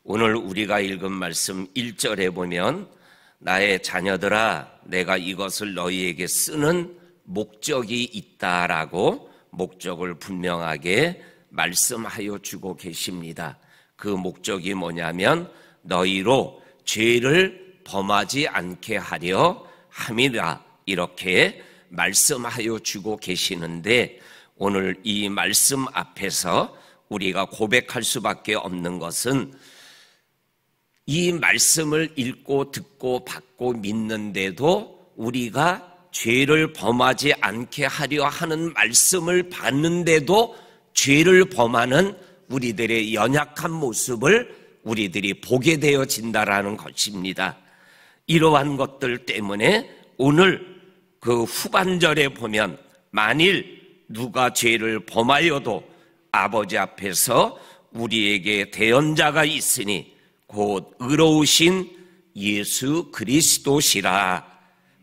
오늘 우리가 읽은 말씀 1절에 보면 나의 자녀들아 내가 이것을 너희에게 쓰는 목적이 있다라고 목적을 분명하게 말씀하여 주고 계십니다. 그 목적이 뭐냐면 너희로 죄를 범하지 않게 하려 함이라 이렇게 말씀하여 주고 계시는데 오늘 이 말씀 앞에서 우리가 고백할 수밖에 없는 것은 이 말씀을 읽고 듣고 받고 믿는데도 우리가 죄를 범하지 않게 하려 하는 말씀을 받는데도 죄를 범하는 우리들의 연약한 모습을 우리들이 보게 되어진다라는 것입니다. 이러한 것들 때문에 오늘 그 후반절에 보면 만일 누가 죄를 범하여도 아버지 앞에서 우리에게 대언자가 있으니 곧 의로우신 예수 그리스도시라.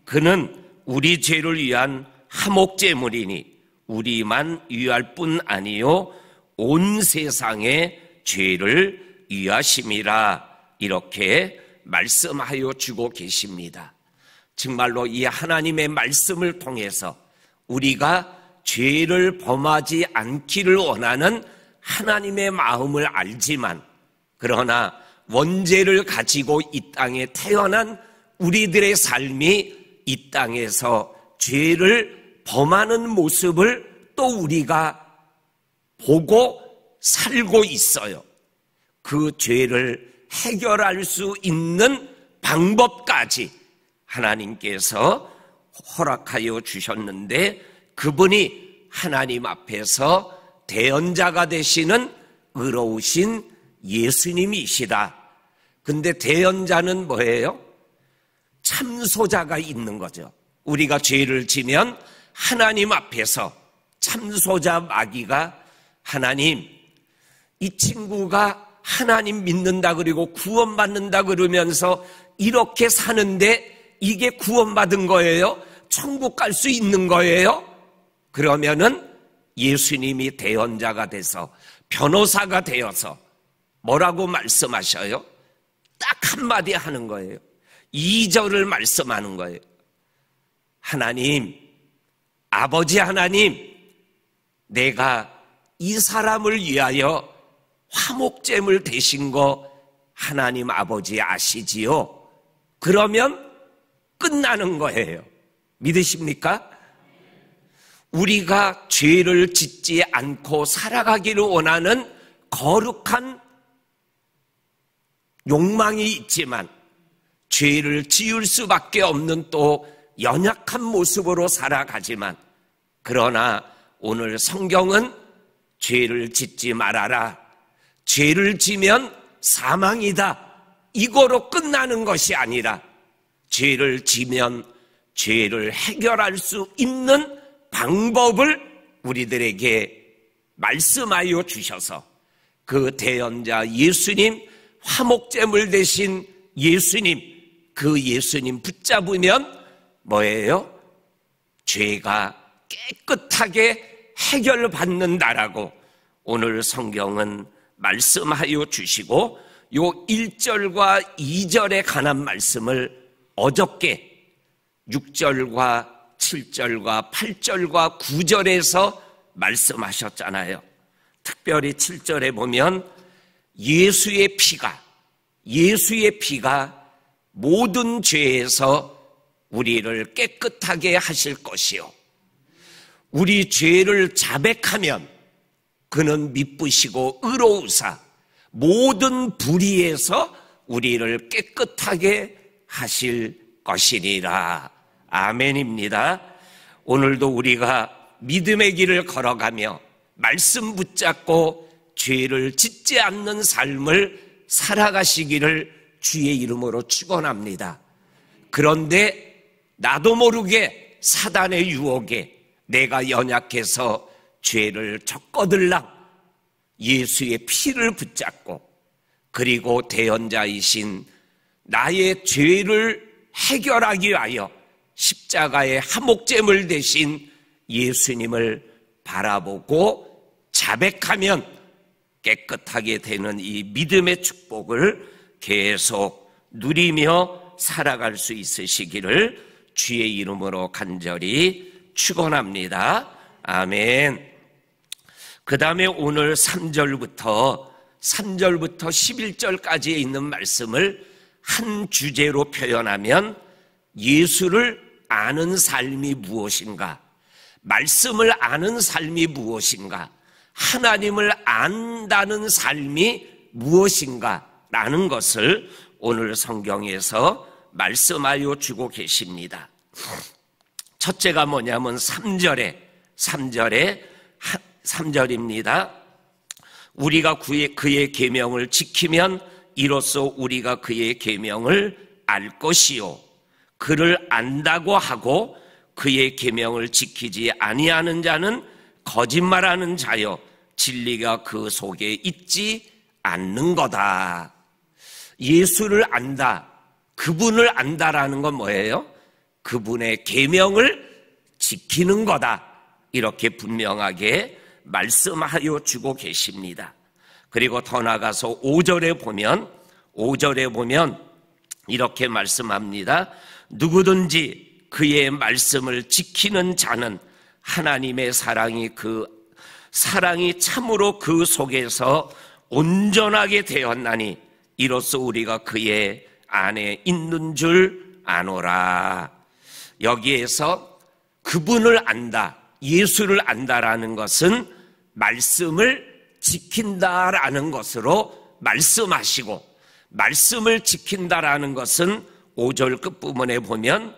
그는 우리 죄를 위한 화목제물이니 우리만 위할 뿐 아니요 온 세상의 죄를 위하심이라 이렇게 말씀하여 주고 계십니다. 정말로 이 하나님의 말씀을 통해서 우리가 죄를 범하지 않기를 원하는 하나님의 마음을 알지만 그러나 원죄를 가지고 이 땅에 태어난 우리들의 삶이 이 땅에서 죄를 범하는 모습을 또 우리가 보고 살고 있어요. 그 죄를 해결할 수 있는 방법까지 하나님께서 허락하여 주셨는데 그분이 하나님 앞에서 대언자가 되시는 의로우신 예수님이시다. 근데 대언자는 뭐예요? 참소자가 있는 거죠. 우리가 죄를 지면 하나님 앞에서 참소자 마귀가 하나님, 이 친구가 하나님 믿는다 그리고 구원받는다 그러면서 이렇게 사는데 이게 구원받은 거예요? 천국 갈 수 있는 거예요? 그러면은 예수님이 대언자가 돼서 변호사가 되어서 뭐라고 말씀하셔요? 딱 한마디 하는 거예요. 2절을 말씀하는 거예요. 하나님, 아버지 하나님, 내가 이 사람을 위하여 화목제물 되신 거 하나님 아버지 아시지요? 그러면 끝나는 거예요. 믿으십니까? 우리가 죄를 짓지 않고 살아가기를 원하는 거룩한 욕망이 있지만 죄를 지을 수밖에 없는 또 연약한 모습으로 살아가지만 그러나 오늘 성경은 죄를 짓지 말아라. 죄를 지면 사망이다. 이거로 끝나는 것이 아니라 죄를 지면 죄를 해결할 수 있는 방법을 우리들에게 말씀하여 주셔서 그 대언자 예수님, 화목제물 되신 예수님, 그 예수님 붙잡으면 뭐예요? 죄가 깨끗하게 해결받는다라고 오늘 성경은 말씀하여 주시고 요 1절과 2절에 관한 말씀을 어저께 6절과 7절과 8절과 9절에서 말씀하셨잖아요. 특별히 7절에 보면 예수의 피가 모든 죄에서 우리를 깨끗하게 하실 것이요 우리 죄를 자백하면 그는 미쁘시고 의로우사 모든 불의에서 우리를 깨끗하게 하실 것이니라. 아멘입니다. 오늘도 우리가 믿음의 길을 걸어가며 말씀 붙잡고 죄를 짓지 않는 삶을 살아가시기를 주의 이름으로 축원합니다. 그런데 나도 모르게 사단의 유혹에 내가 연약해서 죄를 젓거들랑 예수의 피를 붙잡고 그리고 대언자이신 나의 죄를 해결하기 위하여 십자가의 화목제물 대신 예수님을 바라보고 자백하면 깨끗하게 되는 이 믿음의 축복을 계속 누리며 살아갈 수 있으시기를 주의 이름으로 간절히 축원합니다. 아멘. 그 다음에 오늘 3절부터 11절까지에 있는 말씀을 한 주제로 표현하면 예수를 아는 삶이 무엇인가, 말씀을 아는 삶이 무엇인가, 하나님을 안다는 삶이 무엇인가 라는 것을 오늘 성경에서 말씀하여 주고 계십니다. 첫째가 뭐냐면 3절입니다. 우리가 그의 계명을 지키면 이로써 우리가 그의 계명을 알 것이요, 그를 안다고 하고 그의 계명을 지키지 아니하는 자는 거짓말하는 자요, 진리가 그 속에 있지 않는 거다. 예수를 안다, 그분을 안다라는 건 뭐예요? 그분의 계명을 지키는 거다. 이렇게 분명하게 말씀하여 주고 계십니다. 그리고 더 나가서 5절에 보면 이렇게 말씀합니다. 누구든지 그의 말씀을 지키는 자는 하나님의 사랑이 참으로 그 속에서 온전하게 되었나니 이로써 우리가 그의 안에 있는 줄 아노라. 여기에서 그분을 안다, 예수를 안다라는 것은 말씀을 지킨다라는 것으로 말씀하시고, 말씀을 지킨다라는 것은 5절 끝부분에 보면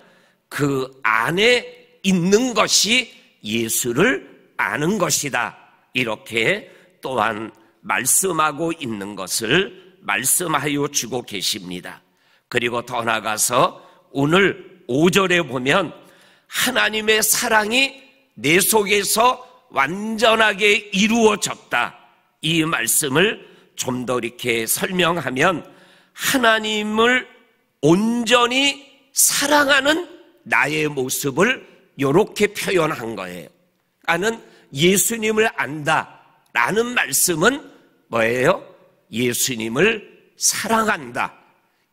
그 안에 있는 것이 예수를 아는 것이다. 이렇게 또한 말씀하고 있는 것을 말씀하여 주고 계십니다. 그리고 더 나아가서 오늘 5절에 보면 하나님의 사랑이 내 속에서 완전하게 이루어졌다. 이 말씀을 좀 더 이렇게 설명하면 하나님을 온전히 사랑하는 나의 모습을 이렇게 표현한 거예요. 나는 예수님을 안다라는 말씀은 뭐예요? 예수님을 사랑한다,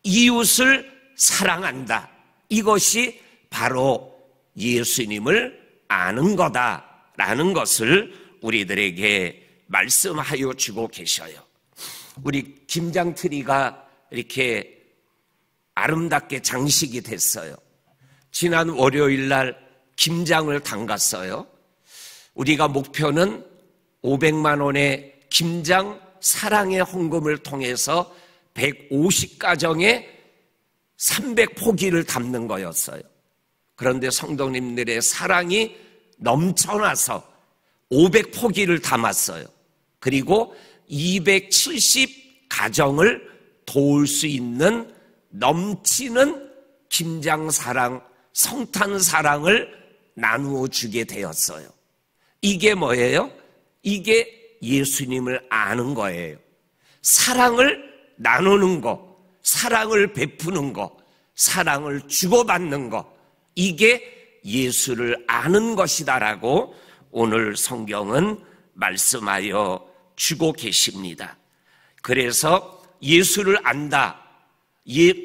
이웃을 사랑한다. 이것이 바로 예수님을 아는 거다라는 것을 우리들에게 말씀하여 주고 계셔요. 우리 김장트리가 이렇게 아름답게 장식이 됐어요. 지난 월요일 날 김장을 담갔어요. 우리가 목표는 500만 원의 김장 사랑의 헌금을 통해서 150가정에 300포기를 담는 거였어요. 그런데 성도님들의 사랑이 넘쳐나서 500포기를 담았어요. 그리고 270가정을 도울 수 있는 넘치는 김장사랑, 성탄사랑을 나누어 주게 되었어요. 이게 뭐예요? 이게 예수님을 아는 거예요. 사랑을 나누는 거, 사랑을 베푸는 거, 사랑을 주고받는 거, 이게 예수를 아는 것이다라고 오늘 성경은 말씀하여 주고 계십니다. 그래서 예수를 안다,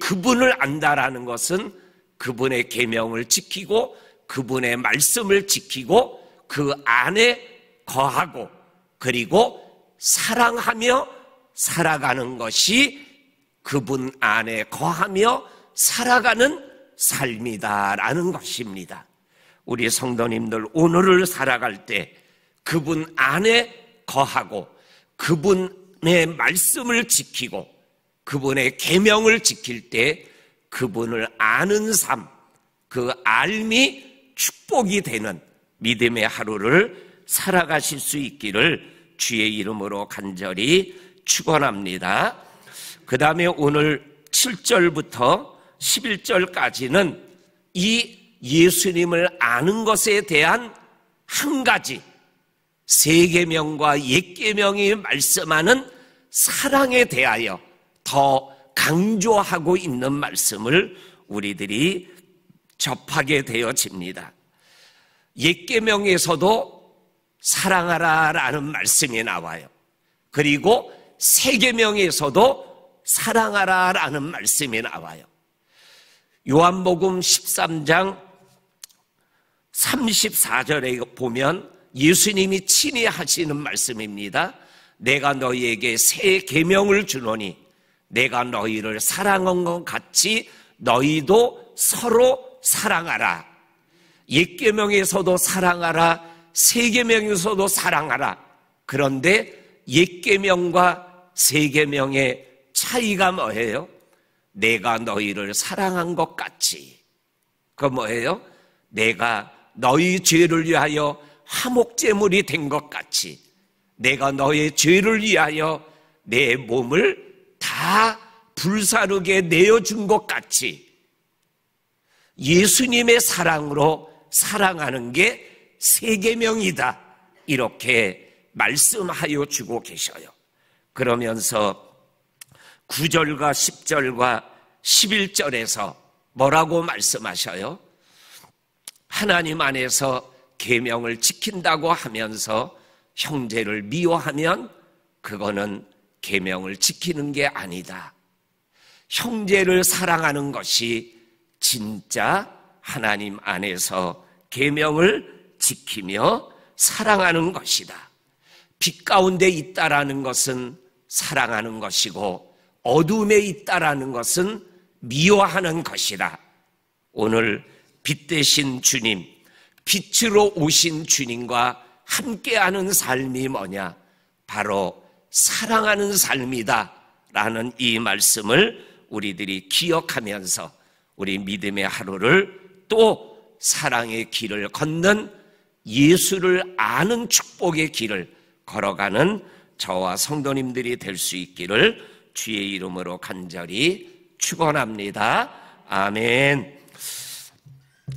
그분을 안다라는 것은 그분의 계명을 지키고 그분의 말씀을 지키고 그 안에 거하고 그리고 사랑하며 살아가는 것이 그분 안에 거하며 살아가는 삶이다라는 것입니다. 우리 성도님들 오늘을 살아갈 때 그분 안에 거하고 그분의 말씀을 지키고 그분의 계명을 지킬 때 그분을 아는 삶, 그 알미 축복이 되는 믿음의 하루를 살아가실 수 있기를 주의 이름으로 간절히 축원합니다. 그 다음에 오늘 7절부터 11절까지는 이 예수님을 아는 것에 대한 한 가지, 세 계명과 옛 계명이 말씀하는 사랑에 대하여 더 강조하고 있는 말씀을 우리들이 접하게 되어집니다. 옛 계명에서도 사랑하라라는 말씀이 나와요. 그리고 세 계명에서도 사랑하라라는 말씀이 나와요. 요한복음 13장 34절에 보면 예수님이 친히 하시는 말씀입니다. 내가 너희에게 새 계명을 주노니 내가 너희를 사랑한 것 같이 너희도 서로 사랑하라. 옛 계명에서도 사랑하라, 새 계명에서도 사랑하라. 그런데 옛 계명과 새 계명의 차이가 뭐예요? 내가 너희를 사랑한 것 같이. 그거 뭐예요? 내가 너희 죄를 위하여 화목제물이 된 것 같이, 내가 너의 죄를 위하여 내 몸을 다 불사르게 내어준 것 같이 예수님의 사랑으로 사랑하는 게 새 계명이다, 이렇게 말씀하여 주고 계셔요. 그러면서 9절과 10절과 11절에서 뭐라고 말씀하셔요? 하나님 안에서 계명을 지킨다고 하면서 형제를 미워하면 그거는 계명을 지키는 게 아니다. 형제를 사랑하는 것이 진짜 하나님 안에서 계명을 지키며 사랑하는 것이다. 빛 가운데 있다라는 것은 사랑하는 것이고 어둠에 있다라는 것은 미워하는 것이다. 오늘 빛 되신 주님, 빛으로 오신 주님과 함께하는 삶이 뭐냐? 바로 사랑하는 삶이다 라는 이 말씀을 우리들이 기억하면서 우리 믿음의 하루를 또 사랑의 길을 걷는, 예수를 아는 축복의 길을 걸어가는 저와 성도님들이 될 수 있기를 주의 이름으로 간절히 축원합니다. 아멘.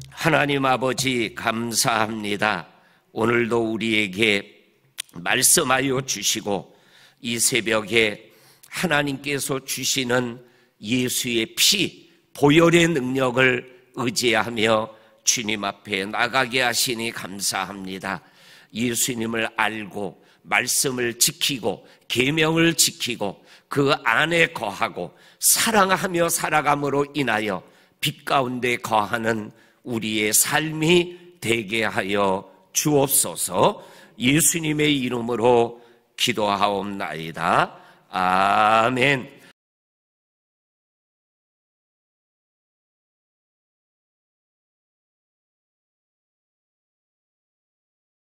하나님 아버지 감사합니다. 오늘도 우리에게 말씀하여 주시고 이 새벽에 하나님께서 주시는 예수의 피, 보혈의 능력을 의지하며 주님 앞에 나가게 하시니 감사합니다. 예수님을 알고 말씀을 지키고 계명을 지키고 그 안에 거하고 사랑하며 살아감으로 인하여 빛 가운데 거하는 우리의 삶이 되게 하여 주옵소서. 예수님의 이름으로 기도하옵나이다. 아멘.